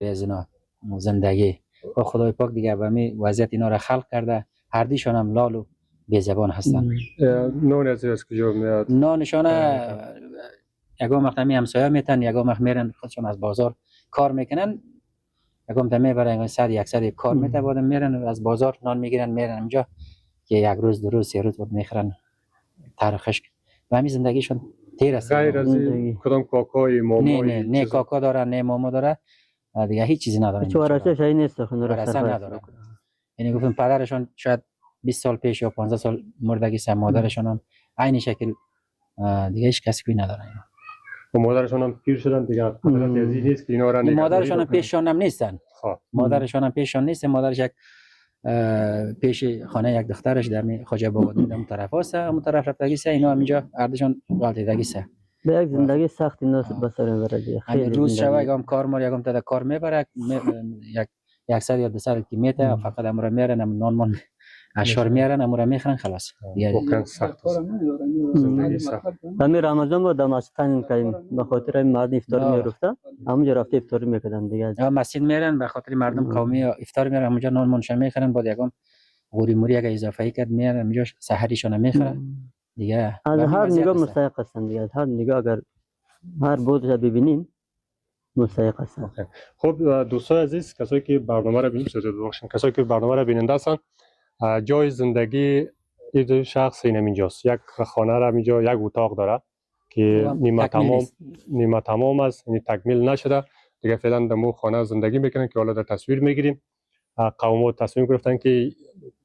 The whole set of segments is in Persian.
به از اینا زندگی و خدای پاک دیگه به می وضعیت اینا را خلق کرده. هر دیشان هم لال و بی زبان هستن. نان از کجا میاد؟ نانشان یگام وقت می همسایه میتن، یگام وقت میرن خودشون از بازار کار میکنن، یگام دمی برای 100 کار میته بعد میرن از بازار نان میگیرن میرن اینجا که یک روز دو روز سه روز بود میخرن ترخش و همین زندگیشون تیر است. غیر از این کدام کاکای مامای نه کاکا داره نه ماما داره دیگه هیچ چیزی نداره. هیچ ورثه‌ش نیست خونه را نداره. یعنی گفتم پدرشون شاید 20 سال پیش یا 15 سال مردگی سه، مادرشون هم عین شکل دیگه هیچ کسی نداره. و مادرشون هم پیر شدن دیگه قدرت ازی نیست که اینا را نگهداری. مادرشون هم پیششون هم نیستن. مادرشون هم پیششون نیست. مادرش یک پیش خانه یک دخترش در خواجه بابادی در اون طرف است، اون طرف رفتگی سه اینا هم اینجا اردشون والدگی سه. به یک زندگی سخت اینا به سر میبره. خیلی روز شب یکم کار مار یکم تا کار میبره یک 100 یا 200 کیلومتر فقط امر میارن نان مان اشار میارن امر میخرن خلاص. واقعا سخت است. زندگی سخت. همین رمضان بود دمستان کردیم به خاطر این مرد افطار میرفته همونجا رفته افطاری میکردن دیگه. مسجد میرن به خاطر مردم قومی افطار میارن همونجا نان منشه میخرن بعد یکم غوری موری اگه اضافه کرد میارن اونجا سحریشون میخرن دیگه. از هر نگاه مستحق هستن دیگه. هر نگاه اگر هر بودش ببینین مستحق هستن. خب دوستان عزیز، کسایی که برنامه را کسایی که برنامه را بیننده هستن، جای زندگی این شخص اینجاست. یک خانه را اینجا یک اتاق داره که نیمه تمام است، یعنی تکمیل نشده دیگه. فعلا در مو خانه زندگی میکنن که حالا در تصویر میگیریم. قوم تصمیم گرفتن که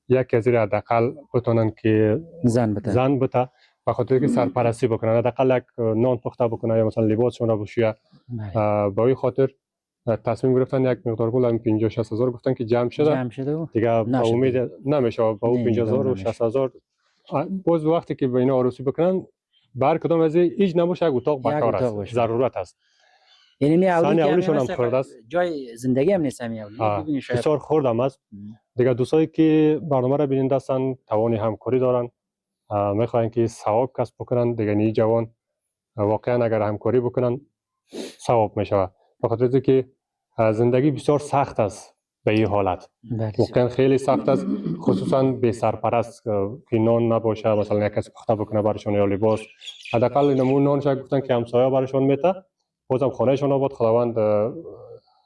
یک از این حداقل بتونن که زن بته به خاطر که سرپرستی بکنن، حداقل یک نان پخته بکنن یا مثلا لباسشون را بشویه. با این خاطر تصمیم گرفتن یک مقدار پول هم 50-60 هزار گفتن که جمع شده دیگه. با امید نمیشه با 50,000 و 60,000 باز وقتی که به اینا عروسی بکنن بر کدام از هیچ نباشه یک اتاق بکار است، ضرورت است. یعنی اولیشون هم خرد است، جای زندگی هم نیست. همین بسیار خرد هم است دیگه. دوستایی که برنامه را بیننده هستن توان همکاری دارن، میخواین که ثواب کسب بکنن دیگه. نی جوان واقعا اگر همکاری بکنن ثواب میشه، به خاطر که زندگی بسیار سخت است به این حالت. واقعا خیلی سخت است، خصوصا به سرپرست که نان نباشه مثلا یک کسی پخته بکنه براشون یا لباس. حداقل نمون نانش گفتن که همسایه براشون میته، بازم خانهشون آباد. خداوند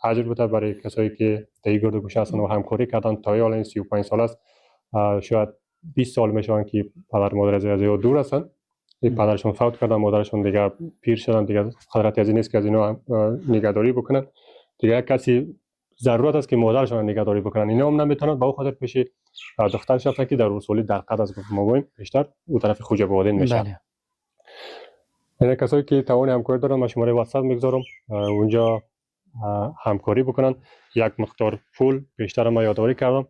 اجر بده برای کسایی که در این گرد و گوشه هستن و همکاری کردن تا حالا. این 35 سال است، شاید 20 سال میشن که پدر مادر از دور هستن. پدرشون فوت کردن، مادرشون دیگه پیر شدن دیگه، قدرت از این نیست که از اینا نگهداری بکنن دیگه. کسی ضرورت است که مادرشون نگهداری بکنن، اینا هم نمیتونن. با خاطر پیش دخترش رفتن که در اصولی در قد از مامان بیشتر اون طرف خوجه بادین میشه. یعنی کسایی که توان همکاری دارن، من شماره واتساپ میگذارم اونجا همکاری بکنن. یک مقدار پول بیشتر ما یادآوری کردم